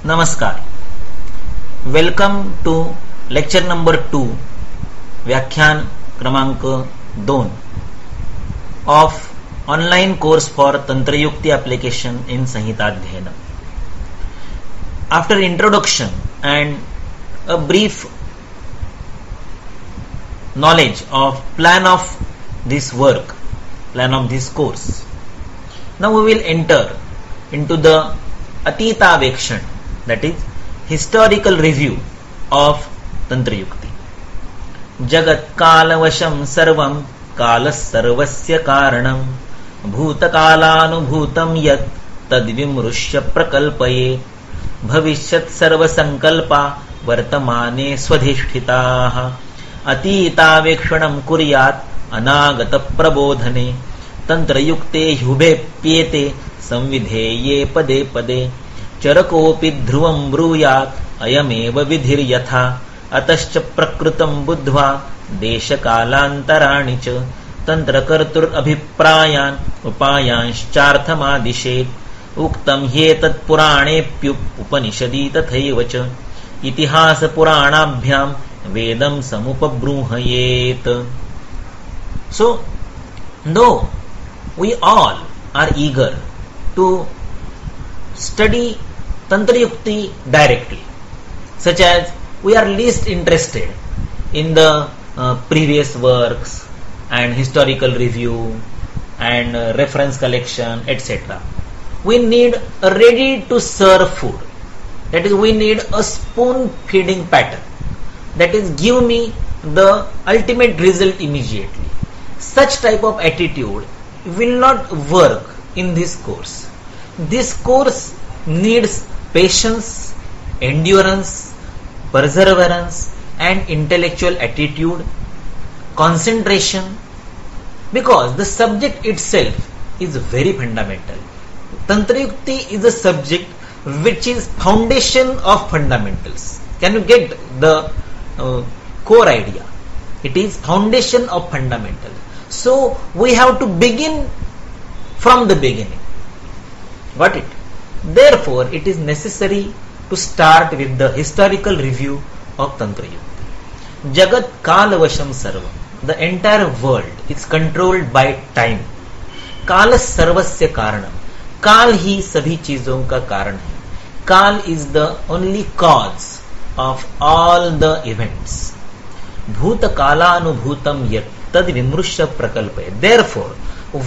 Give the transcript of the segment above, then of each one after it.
नमस्कार. Welcome to lecture number 2, व्याख्यान क्रमांक 2 ऑफ ऑनलाइन कोर्स फॉर तंत्रयुक्ति application in SamhitaAdhyayanam. After introduction and a brief knowledge of plan of this work, plan of this course, now we will enter into the Atitavekshan, that is historical review of Tantrayukti. Jagat kalavasham sarvam kalas sarvasya karanam bhutakalanubhutam yat tadvimrushya prakalpaye bhavishyat sarvasankalpa vartamane swadhishthitaah atitavekshanam kuryat anagata prabodhane tantrayukte hyubepyete संविधेये पदे पदे चरकोऽपि ध्रुवं ब्रूयात् अयमेव विधिर्यथा अतश्च प्रकृतं बुद्ध्वा देशकालान्तराणि च तन्त्रकर्तुरभिप्रायान् उपायांश्चार्थमादिशेत् उक्तं ह्येतत् पुराणेऽप्युपनिषदि तथैव च इतिहासपुराणाभ्यां वेदं समुपब्रूहयेत्. So, though we all are eager to study Tantrayukti directly, such as we are least interested in the previous works and historical review and reference collection, etc. We need a ready to serve food. That is, we need a spoon feeding pattern. That is, give me the ultimate result immediately. Such type of attitude will not work in this course. This course needs patience, endurance, perseverance and intellectual attitude, concentration, because the subject itself is very fundamental. Tantrayukti is a subject which is foundation of fundamentals. Can you get the core idea? It is foundation of fundamental. So we have to begin from the beginning. Got it? Therefore, it is necessary to start with the historical review of Tantrayukti. Jagat kalavasham sarvam. The entire world is controlled by time. Kalas sarvasya karanam. Kal ही सभी चीजों का कारण है. Kal is the only cause of all the events. Bhutakalanubhutam yat tad vimrushya prakalpaye. Therefore,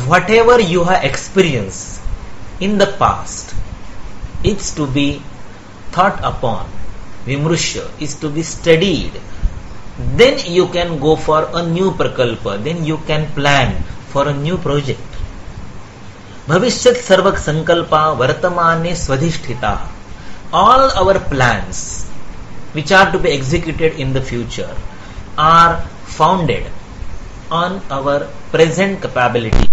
whatever you have experienced in the past is to be thought upon. Vimrushya is to be studied. Then you can go for a new prakalpa. Then you can plan for a new project. Bhavishyat sarvak sankalpa vartamane swadhishthita. All our plans which are to be executed in the future are founded on our present capability.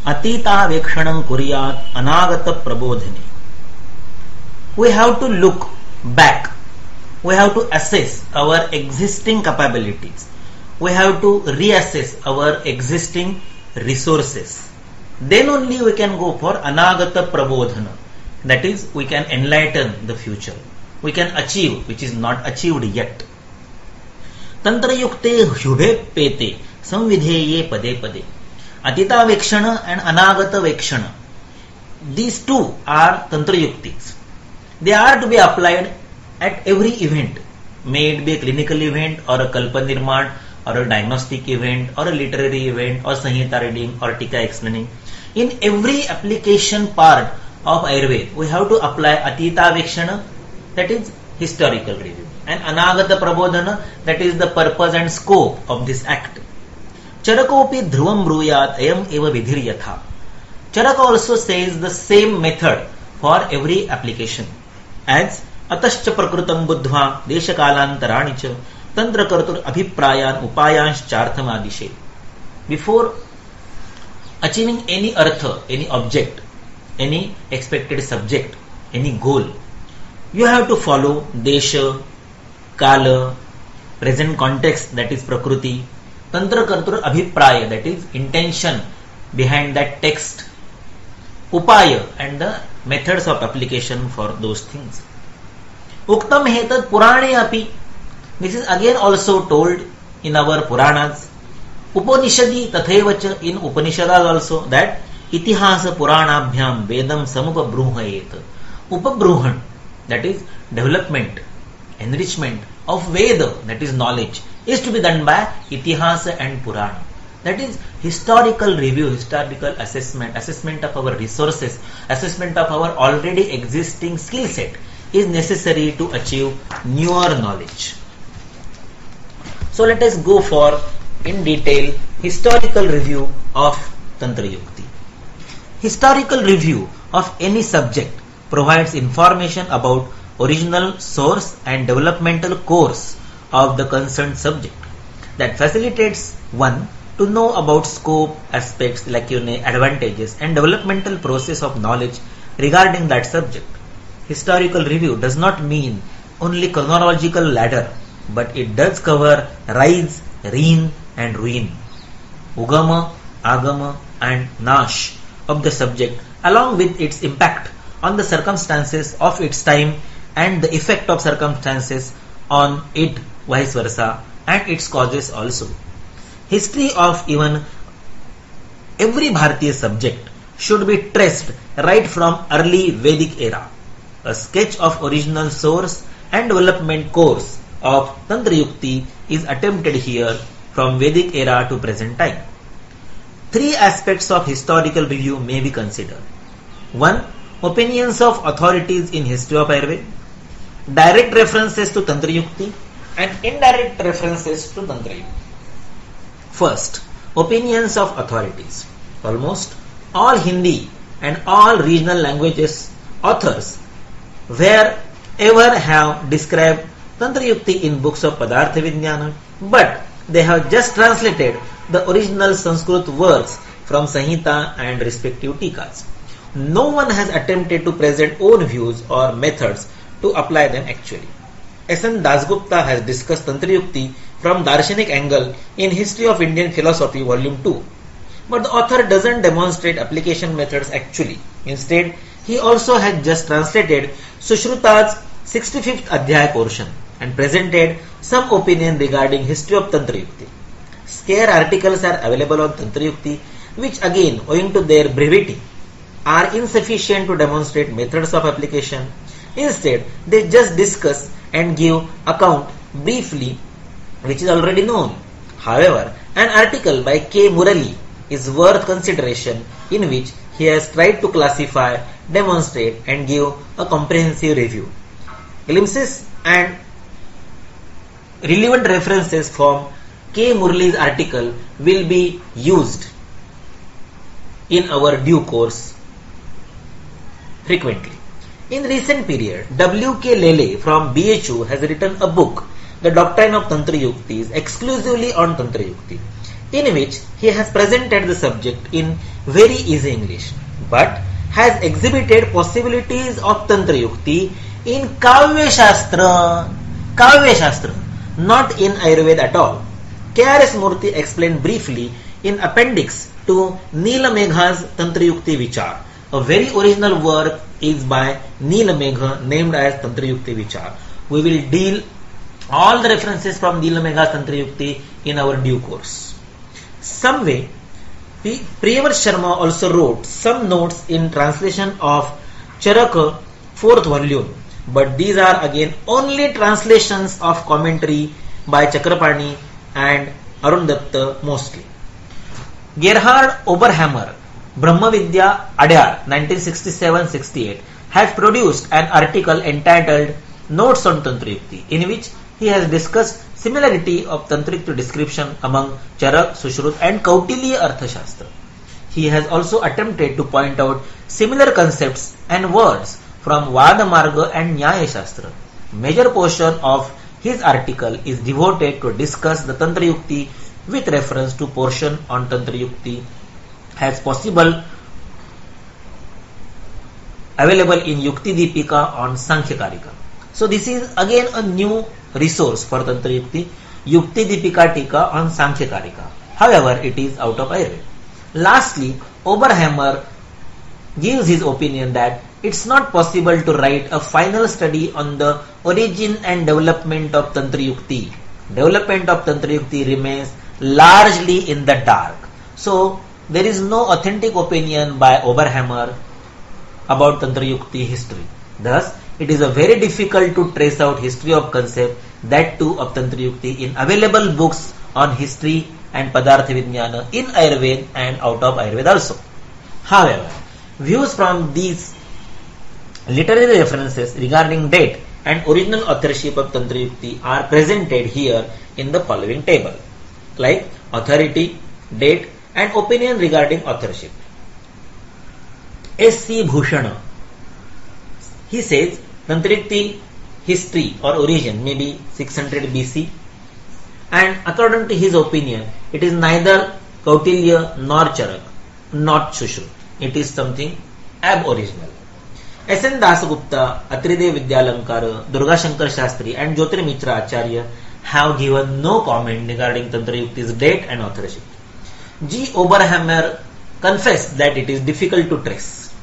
Atitavekshanam kuryat anagata prabodhane. We have to look back. We have to assess our existing capabilities. We have to reassess our existing resources. Then only we can go for anagata prabodhana. That is, we can enlighten the future. We can achieve which is not achieved yet. Tantrayukte hyubhe pete samvidheye pade pade. Atita Vekshana and Anagata Vekshana. These two are Tantrayuktis. They are to be applied at every event. May it be a clinical event or a Kalpanirman or a diagnostic event or a literary event or Samhita reading or Tika explaining. In every application part of Ayurved, we have to apply Atita Vekshana, that is historical review, and Anagata Prabodhana, that is the purpose and scope of this act. Charakopi dhruvam bruyat ayam eva vidhiryatha. Charaka also says the same method for every application as atascha prakrutam buddhva deshakalantarani cha tantra kartur abhiprayan upayansh chartham adishe. Before achieving any artha, any object, any expected subject, any goal, you have to follow desha, kala, present context, that is prakriti, tantra kartur abhipraya, that is intention behind that text, upaya and the methods of application for those things. Uktam hetat Purane api. This is again also told in our Puranas. Upanishadi tathevacha, in Upanishadas also, that itihasa Puranabhyam Vedam samupabruhayet. Upabruhan, that is development, enrichment of Veda, that is knowledge, is to be done by itihasa and Purana. That is historical review, historical assessment of our resources, assessment of our already existing skill set is necessary to achieve newer knowledge. So let us go for in detail historical review of Tantrayukti. Historical review of any subject provides information about original source and developmental course of the concerned subject, that facilitates one to know about scope, aspects, lacunae, advantages and developmental process of knowledge regarding that subject. Historical review does not mean only chronological ladder, but it does cover rise, reign and ruin, ugama, agama and nash of the subject, along with its impact on the circumstances of its time and the effect of circumstances on it, vice versa, and its causes also. History of even every Bhartiya subject should be traced right from early Vedic era. A sketch of original source and development course of Tantrayukti is attempted here from Vedic era to present time. Three aspects of historical review may be considered. 1. Opinions of authorities in history of Ayurveda, direct references to Tantrayukti and indirect references to Tantrayukti. First, opinions of authorities. Almost all Hindi and all regional languages authors wherever have described Tantrayukti in books of Padartha Vijnana, but they have just translated the original Sanskrit words from Samhita and respective tikas. No one has attempted to present own views or methods to apply them actually. S.N. Dasgupta has discussed Tantrayukti from Darshanik angle in History of Indian Philosophy Volume 2. But the author doesn't demonstrate application methods actually. Instead, he also has just translated Sushruta's 65th Adhyaya portion and presented some opinion regarding history of Tantrayukti. Scare articles are available on Tantrayukti, which again, owing to their brevity, are insufficient to demonstrate methods of application. Instead, they just discuss and give account briefly, which is already known. However, an article by K. Murali is worth consideration, in which he has tried to classify, demonstrate and give a comprehensive review. Glimpses and relevant references from K. Murali's article will be used in our due course frequently. In recent period, W.K. Lele from BHU has written a book, The Doctrine of Tantrayukti, exclusively on Tantrayukti, in which he has presented the subject in very easy English, but has exhibited possibilities of Tantrayukti in Kavya Shastra, not in Ayurveda at all. K.R.S. Murthy explained briefly in appendix to Neelamegha's Tantrayukti Vichar. A very original work is by Neelamegha named as Tantrayukti Vichar. We will deal all the references from Neelamegha's Tantrayukti in our due course. Some way, Priyamar Sharma also wrote some notes in translation of Charaka 4th volume, but these are again only translations of commentary by Chakrapani and Arun Datta mostly. Gerhard Oberhammer, Brahmavidya Adyar 1967-68 has produced an article entitled Notes on Tantrayukti, in which he has discussed similarity of Tantrayukti description among Charak, Sushruta and Kautilya Arthashastra. He has also attempted to point out similar concepts and words from Vada Marga and Nyaya Shastra. Major portion of his article is devoted to discuss the Tantrayukti with reference to portion on Tantrayukti as possible available in Yukti Deepika on Sankhya Karika. So this is again a new resource for Tantrayukti, Yukti Deepika Tika on Sankhya Karika. However, it is out of Ayurveda. Lastly, Oberhammer gives his opinion that it's not possible to write a final study on the origin and development of Tantrayukti. Development of Tantrayukti remains largely in the dark. So, there is no authentic opinion by Oberhammer about Tantrayukti history. Thus, it is a very difficult to trace out history of concept, that too of Tantrayukti, in available books on history and Padartha Vijnana in Ayurved and out of Ayurved also. However, views from these literary references regarding date and original authorship of Tantrayukti are presented here in the following table, like authority, date, and opinion regarding authorship. S.C. Bhushana, he says Tantrayukti history or origin may be 600 BC, and according to his opinion, it is neither Kautilya nor Charaka, not Sushruta. It is something aboriginal. S.N. Dasgupta, Atridev Vidyalankara, Durga Shankar Shastri, and Jyotirmitra Acharya have given no comment regarding Tantrayukti's date and authorship. G. Oberhammer confessed that it is difficult to trace.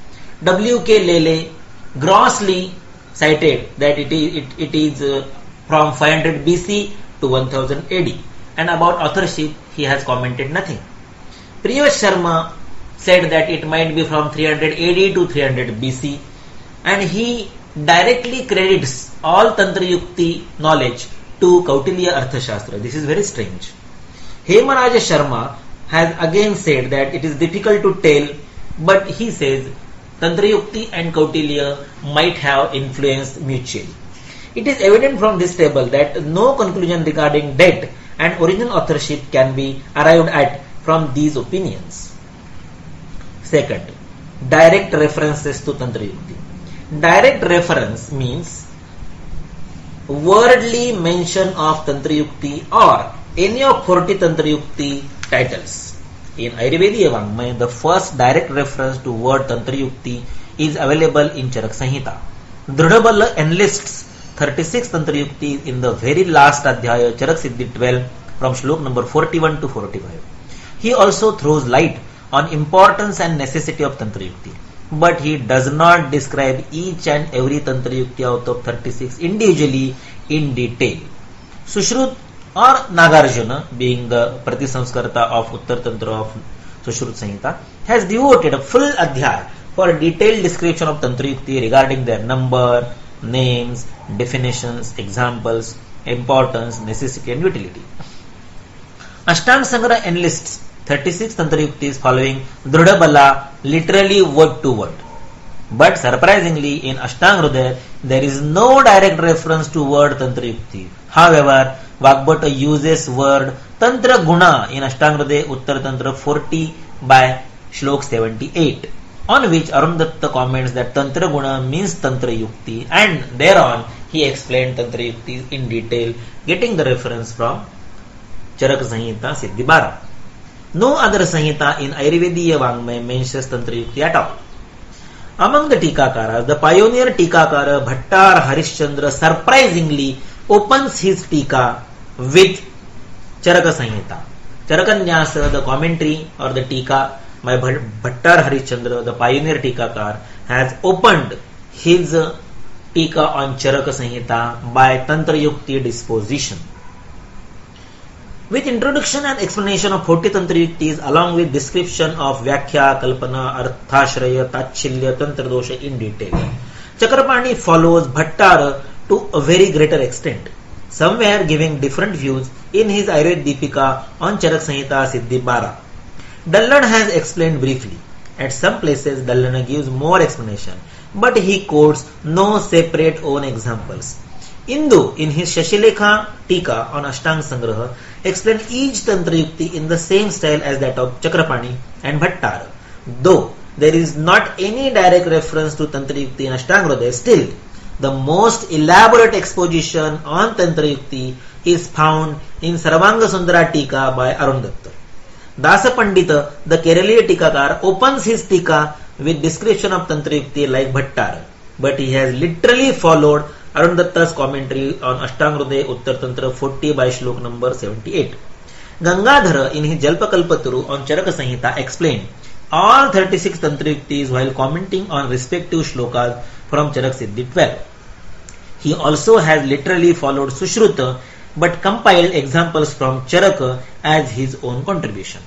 W.K. Lele grossly cited that it is from 500 BC to 1000 AD, and about authorship he has commented nothing. Priyash Sharma said that it might be from 300 AD to 300 BC, and he directly credits all Tantrayukti knowledge to Kautilya Arthashastra. This is very strange. Hemaraja Sharma has again said that it is difficult to tell, but he says Tantrayukti and Kautilya might have influenced mutually. It is evident from this table that no conclusion regarding date and original authorship can be arrived at from these opinions. Second, direct references to Tantrayukti. Direct reference means wordly mention of Tantrayukti or any of 40 Tantrayukti titles. In Ayurvediya Vagbhata, the first direct reference to word Tantrayukti is available in Charaka Samhita. Dridhabala enlists 36 Tantrayukti in the very last Adhyaya, Charaka Siddhi 12, from Shlok number 41 to 45. He also throws light on importance and necessity of Tantrayukti, but he does not describe each and every Tantrayukti out of 36 individually in detail. Sushruta or Nagarjuna, being the Pratisamskarta of Uttar Tantra of Sushruta Samhita, has devoted a full Adhyaya for a detailed description of Tantrayukti regarding their number, names, definitions, examples, importance, necessity and utility. Ashtanga Sangra enlists 36 Tantrayuktis following Dridhabala literally word to word. But surprisingly, in Ashtanga Hridaya, there is no direct reference to word Tantrayukti. However, Vagbhata uses word Tantra Guna in Ashtanga Hridaya Uttar Tantra 40 by Shlok 78, on which Arundatta comments that Tantra Guna means Tantrayukti, and thereon he explained Tantrayukti in detail, getting the reference from Charaka Samhita Siddhi 12. No other Samhita in Ayurvediya Vagbhata mentions Tantrayukti at all. Among the Tikakaras, the pioneer Tikakara Bhattar Harishchandra surprisingly opens his Tika with Charaka Samhita. Charakanyasa, the commentary or the Tika by Bhattar Harishchandra, the pioneer Tikakar, has opened his Tika on Charaka Samhita by Tantrayukti disposition. With introduction and explanation of 40 Tantrayuktis along with description of Vyakhya, Kalpana, Arthashraya, Tachilya, Tantra Dosha in detail, Chakrapani follows Bhattar to a very greater extent, somewhere giving different views in his Ayurved Deepika on Charaka Samhita Siddhi 12. Dallan has explained briefly. At some places, Dallana gives more explanation, but he quotes no separate own examples. Indu, in his Shashilekha Tika on Ashtanga Sangraha, explained each Tantrayukti in the same style as that of Chakrapani and Bhattar. Though there is not any direct reference to Tantrayukti in Ashtanga Hridaya, still the most elaborate exposition on Tantrayukti is found in Sarvanga Sundara Tika by Arundatta. Dasa Pandita, the Kerala Tikakar, opens his Tika with description of Tantrayukti like Bhattar, but he has literally followed Arundatta's commentary on Ashtanga Hridaya Uttar Tantra 40 by Shlok number 78. Gangadhara in his Jalpakalpaturu on Charaka Samhita explained all 36 Tantrayuktis while commenting on respective shlokas from Charak Siddhi 12. He also has literally followed Sushruta but compiled examples from Charaka as his own contribution.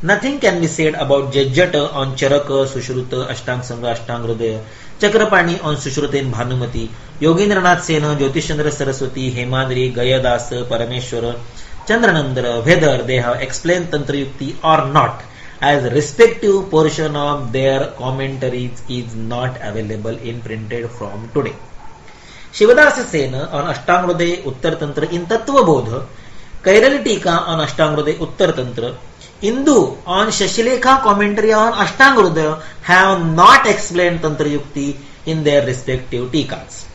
Nothing can be said about Jajjata on Charaka, Sushruta, Ashtang Sangha, Ashtang Hridaya, Chakrapani on Sushruta in Bhanumati, Yogendranath Sena, Jyotishandra Saraswati, Hemadri, Gayadasa, Parameshwara, Chandranandara, whether they have explained Tantrayukti or not, as respective portion of their commentaries is not available in printed form today. Shivadasa Sena on Ashtang Hridaya Uttar Tantra in Tattva Bodha, Kairali Tika on Ashtang Hridaya Uttar Tantra, Indu on Shashilekha commentary on Ashtang Hridaya have not explained Tantrayukti in their respective tikas.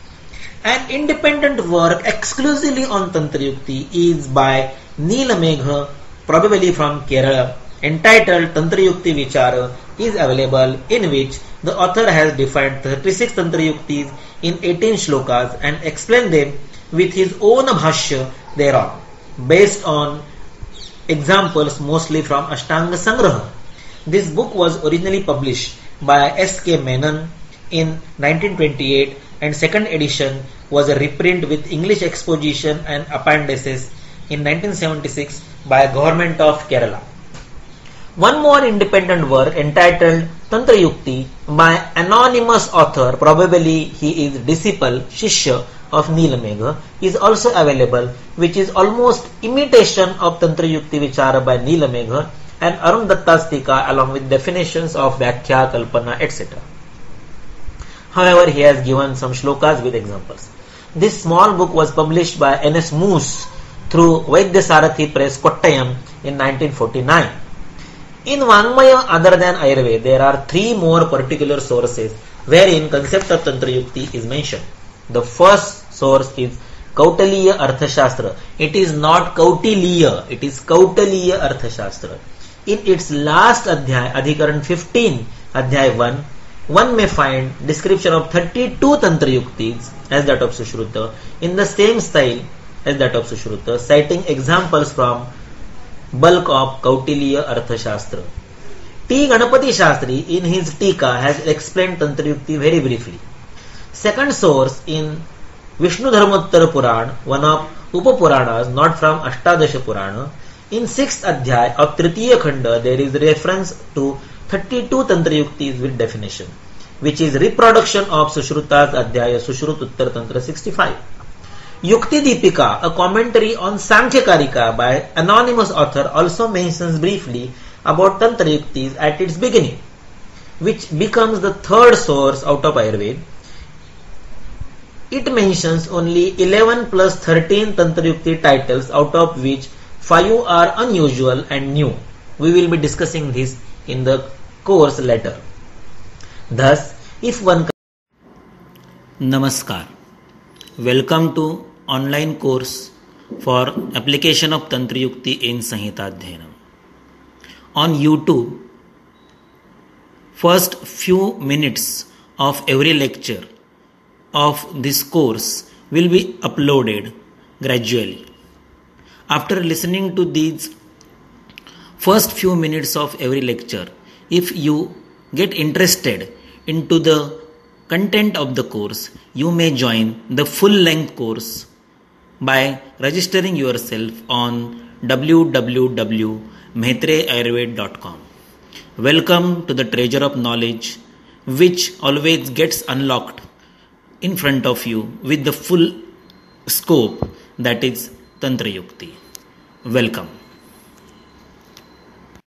An independent work exclusively on Tantrayukti is by Neelamegha, probably from Kerala, entitled Tantrayukti Vichara, is available, in which the author has defined 36 Tantrayuktis in 18 shlokas and explained them with his own bhashya thereon, based on examples mostly from Ashtanga Sangraha. This book was originally published by S.K. Menon in 1928, and second edition was a reprint with English exposition and appendices in 1976 by Government of Kerala. One more independent work entitled Tantrayukti by anonymous author, probably he is disciple, Shishya of Neelamegha, is also available, which is almost imitation of Tantrayukti Vichara by Neelamegha and Arun Datta's Tika, along with definitions of Vyakhya, Kalpana, etc. However, he has given some shlokas with examples. This small book was published by N.S. Moose through Vaidyasarathi Press, Kottayam in 1949. In Vangmaya other than Ayurved, there are three more particular sources wherein concept of Tantrayukti is mentioned. The first source is Kautaliya Arthashastra. It is not Kautiliya, it is Kautaliya Arthashastra. In its last Adhyay, Adhikaran 15, Adhyay 1, one may find description of 32 Tantrayuktis as that of Sushruta in the same style as that of Sushruta, citing examples from bulk of Kautiliya Arthashastra. T. Ganapati Shastri in his Tika has explained Tantrayukti very briefly. Second source in Vishnu Dharmottara Purana, one of Upapuranas, not from Ashtadasha Purana. In 6th Adhyay of Tritiya Khanda, there is reference to 32 Tantrayuktis with definition, which is reproduction of Sushruta's Adhyaya Sushrut Uttar Tantra 65. Yukti Deepika, a commentary on Samkhya Karika by anonymous author, also mentions briefly about Tantrayuktis at its beginning, which becomes the third source out of Ayurveda. It mentions only 11 plus 13 Tantrayukti titles, out of which 5 are unusual and new. We will be discussing this in the course later. Thus, if one... Namaskar. Welcome to online course for application of Tantrayukti in SamhitaAdhyayanam. On YouTube, first few minutes of every lecture of this course will be uploaded gradually. After listening to these first few minutes of every lecture, if you get interested into the content of the course, you may join the full-length course by registering yourself on www.mhetreayurved.com. Welcome to the treasure of knowledge, which always gets unlocked in front of you with the full scope, that is Tantrayukti. Welcome.